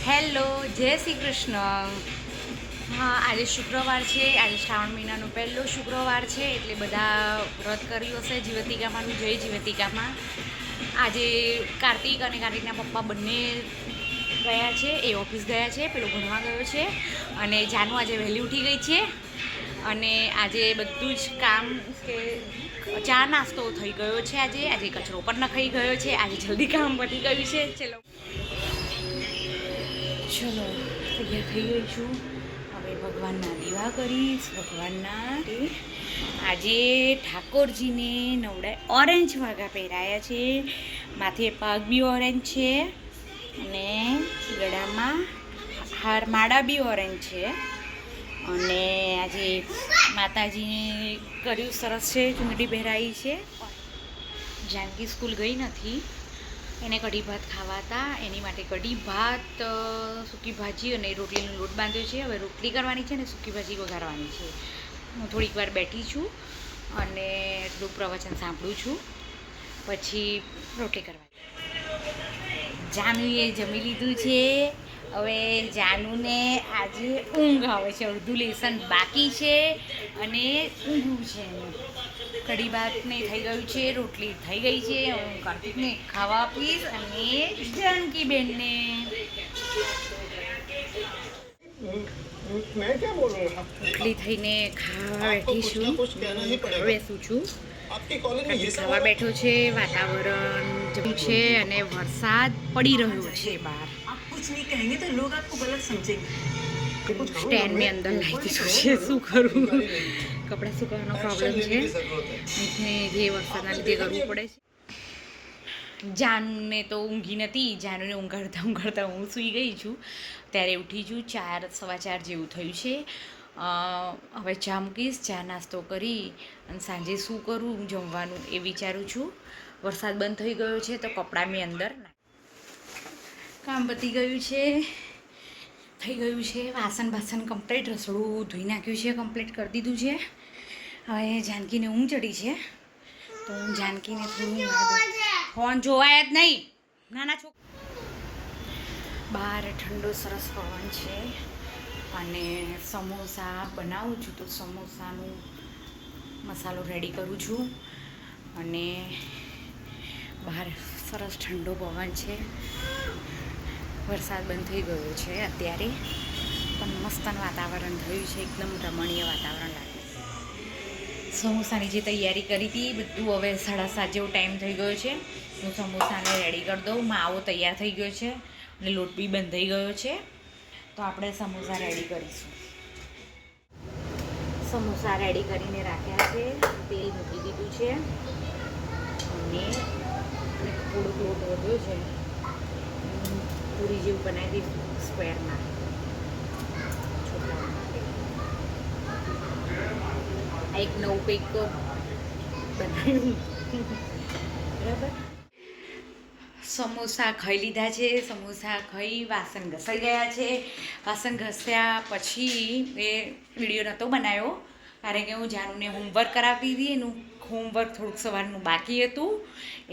Hello, જય શ્રી કૃષ્ણ. હા, આજે શુક્રવાર છે. આજે શ્રાવણ મહિનાનો પહેલો શુક્રવાર છે, એટલે બધા વ્રત કર્યું હશે જીવતિકામાંનું. જય જીવતિકામાં. આજે કાર્તિક અને કાર્તિકના પપ્પા બંને ગયા છે, એ ઓફિસ ગયા છે, પેલો ભણવા ગયો છે, અને જાનુ આજે વહેલી ઉઠી ગઈ છે. અને આજે બધું જ કામ કે ચા નાસ્તો થઈ ગયો છે. આજે કચરો પણ નખાઈ ગયો છે. આજે જલ્દી કામ પતી ગયું છે. ચલો તૈયાર થઈ ગઈ છું. હવે ભગવાનના દીવા કરીશ. ભગવાનના આજે ઠાકોરજીને ઓરેન્જ વાઘા પહેરાયા છે. માથે પગ બી ઓરેન્જ છે અને ગળામાં માળા બી ઓરેન્જ છે. અને આજે માતાજીને કર્યું સરસ છે. ચૂંદડી પહેરાવી છે. જાનકી સ્કૂલ ગઈ નથી, એને કઢી ભાત ખાવા હતા. એની માટે કઢી ભાત, સૂકી ભાજી અને રોટલીનો લોટ બાંધ્યો છે. હવે રોટલી કરવાની છે ને સૂકી ભાજી વઘારવાની છે. હું થોડીક વાર બેઠી છું અને થોડું પ્રવચન સાંભળું છું, પછી રોટલી કરવાની. જાનુએ જમી લીધું છે. હવે જાનુને આજે ઊંઘ આવે છે. અડધું લેસન બાકી છે અને ઊંઘવું છે. કઢી ભાત ને થઈ ગયું છે, રોટલી થઈ ગઈ છે. હું કાર્તિકને ખાવા આપીશ અને જાનકીબેનને. રોટલી થઈને ખાવા બેઠીશું. બેસું છું. ખાવા બેઠો છે. વાતાવરણ જેવું છે અને વરસાદ પડી રહ્યો છે બહાર. સ્ટેન્ડની અંદર લાવી દીધું છે. શું કરું, કપડાં સુકવવાનો પ્રોબ્લેમ છે એટલે જે વરસાદના લીધે કરવું પડે છે. જાનુને તો ઊંઘી નથી. જાનુને ઊંઘાડતા હું સૂઈ ગઈ છું. ત્યારે ઉઠી છું. 4, સવા 4 જેવું થયું છે. હવે ચા મૂકીશ. ચા નાસ્તો કરી અને સાંજે શું કરું જમવાનું એ વિચારું છું. વરસાદ બંધ થઈ ગયો છે તો કપડાં મેં અંદર કામ પતી ગયું છે. થઈ ગયું છે. વાસણ કમ્પ્લીટ, રસોડું ધોઈ નાખ્યું છે, કમ્પ્લીટ કરી દીધું છે. હવે જાનકીને ઊંઘ ચડી છે તો હું જાનકીને થોડું ફોન જોવાય જ નહીં. નાના બહાર ઠંડો સરસ પવન છે અને સમોસા બનાવું છું તો સમોસાનું મસાલો રેડી કરું છું. અને બહાર સરસ ઠંડો પવન છે. વરસાદ બંધ થઈ ગયો છે અત્યારે, પણ મસ્ત વાતાવરણ થયું છે. એકદમ રમણીય વાતાવરણ લાગે. સમોસાની જે તૈયારી કરી હતી બધું હવે 7:30 જેવો ટાઈમ થઈ ગયો છે. હું સમોસાને રેડી કરી દઉં. માવો તૈયાર થઈ ગયો છે અને લોટ બી બંધાઈ ગયો છે. તો આપણે સમોસા રેડી કરીશું. સમોસા રેડી કરીને રાખ્યા છે. તેલ મૂકી દીધું છે અને થોડોક લોટ વધ્યો છે. પૂરી જેવું બનાવી દીધું સ્ક્વેરમાં છોકરાઓ માટે. આ એક નવું કંઈક બનાવ્યું. બરાબર. સમોસા ખાઈ લીધા છે. સમોસા ખાઈ વાસણ ઘસાઈ ગયા છે. વાસણ ઘસ્યા પછી એ વિડીયો નહોતો બનાવ્યો કારણ કે હું જાનુને હોમવર્ક કરાવતી હતી. એનું હોમવર્ક થોડુંક સવારનું બાકી હતું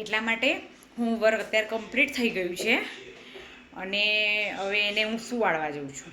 એટલા માટે. હોમવર્ક અત્યારે કમ્પ્લીટ થઈ ગયું છે અને હવે એને હું સુવાડવા જાઉં છું.